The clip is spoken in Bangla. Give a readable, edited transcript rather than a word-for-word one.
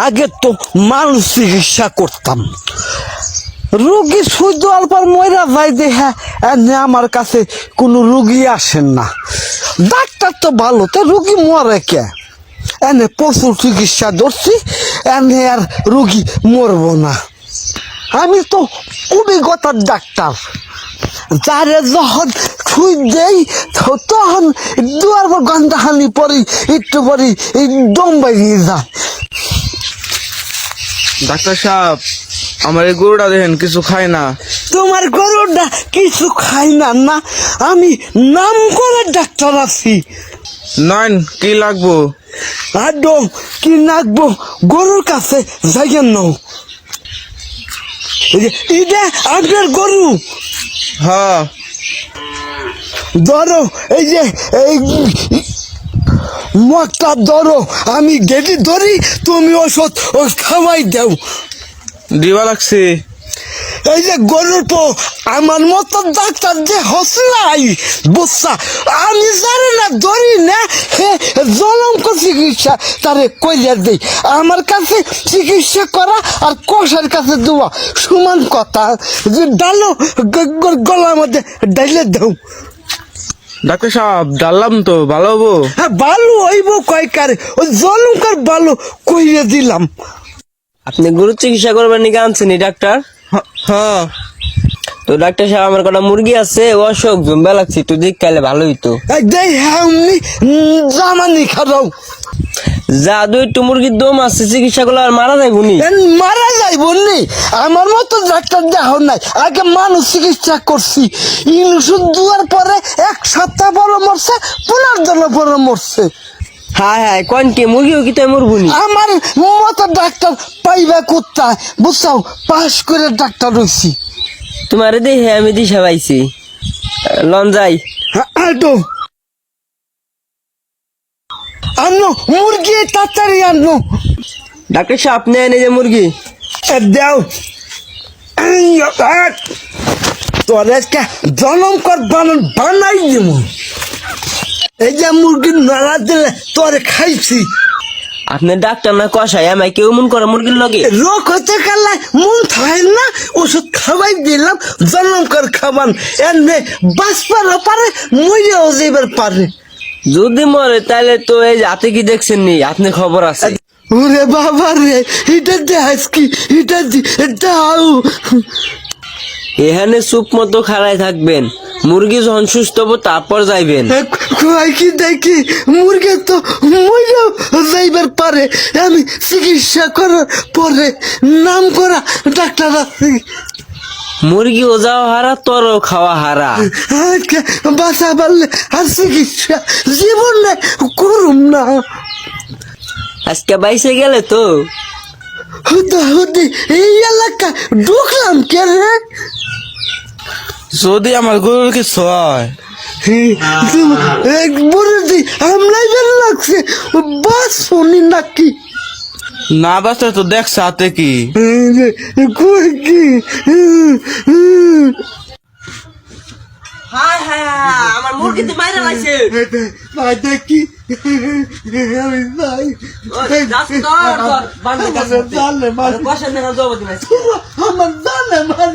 আগে তো মানুষ চিকিৎসা করতাম, রুগী শুধু অল্প ময়রা যায় দেখা আমার কাছে কোনো রুগী আসেন না। ডাক্তার তো ভালো, তো রুগী মরে কে? এনে প্রচুর চিকিৎসা ধরছি, এনে আর রুগী মরব না। আমি তো অভিজ্ঞতার ডাক্তার, যারে যখন ছুঁই দেই তখন দুয়ার পর ঘন্টা হানি পরি একটু পরি দম বাইরে যায়। ডাক্তার সাহেব, আমার এই গরুটা দেখেন কিছু খায় না। তোমার গরুটা কিছু খাই না? না, আমি নাম করে ডাক্তার আছি। নয়ন কি লাগবো? আদৌ কি নাকবো? গরুর কাছে যাইয়েন নাও। এটা আপনার গরু? হ্যাঁ। ধরো, এই যে এই মগটা ধরো, আমি গেটি ধরি, তুমি ওষুধ খাওয়াই দাও। দিবা লাগছে। এই যে গরুর পো আমার মতো ডাক্তার যে হসলাই বুঝছা, আমি জানি না ধরি না জলঙ্ক চিকিৎসা তারে কইয়া দেই। আমার কাছে চিকিৎসা করা আর কষার কাছে দেওয়া সমান কথা। যে ডালো গলার মধ্যে ডাইলে দাও। ডাক্তার সাহেব ডাললাম তো, ভালো হবো? হ্যাঁ, ভালো হইব কয়কারে, ওই জলঙ্কার ভালো কইয়া দিলাম। আপনি গরুর চিকিৎসা করবেন নাকি আনছেন ডাক্তার? হ্যাঁ। তো ডাক্তার সাহেব, আমার কটা মুরগি আছে, অসুখ জম্বা লাগছে, একটু দেখ খাইলে ভালো হইতো। দেই হ্যাঁ, জামানি খারাও জাদু একটু মুরগির দম আছে, চিকিৎসা করলে আর মারা যাইব নি? মারা যাইব নি? আমার মতো ডাক্তার দেহ নাই, আগে মানুষ চিকিৎসা করছি। ইনসুর দুয়ার পরে 1 সপ্তাহ পরে মরছে, 15 দিন পরে মরছে। হ্যাঁ হ্যাঁ, কোন কি মুরগিও কি তাই মরবো নি? আমার মতো ডাক্তার পাইবা কোথায় বুঝছাও? পাশ করে ডাক্তার হইছি। তোমার দেখে আমি দিশা পাইছি। লন যাই। আটো আনো মুরগি, তাড়াতাড়ি আনো। ডাক্তার সাহেব, আপনি এনে যে মুরগি দেও তোর জনম কর বানাই দিব। এই যে মুরগি নাড়া দিলে তোর খাইছি। আপনি ডাক্তার না কষাই, আমায় কেউ মন করে মুরগির লগে? রোগ হতে গেলে মন থাকে না, ওষুধ খাওয়াই দিলাম, জনম কর খাবান। এনে বাঁচবার পারে, মরেও যাইবার পারে। যদি মরে তাহলে তো এই হাতে কি দেখছেন নি, আপনি খবর আছে? ওরে বাবা রে, এটা দেখ কি, এটা দাও। এখানে চুপ মতো খাড়াই থাকবেন, মুরগি যখন সুস্থ হবো তারপর যাইবেন। কি দেখি মুরগি তো মরেও যাইবার পারে। আমি চিকিৎসা করার পরে নাম করা ডাক্তার আছি। মুরগি ও যাওয়া হারা, তোরও খাওয়া হারা। বাসা পারলে আর চিকিৎসা জীবনে করুম না। আজকে বাইসে গেলে তো হুদি এই এলাকা ঢুকলাম কে রে? যদি আমার গরুর কিছু হয়, বুড়ি আমলাই বের লাগছে, বাস শুনি নাকি? না বাঁচলে তো দেখছে হাতে কি। কই কি? হায় হায়, আমার মুরগি তো মাইরা লাইছে। ভাই দেখি আমি যাই। আমার জানে মার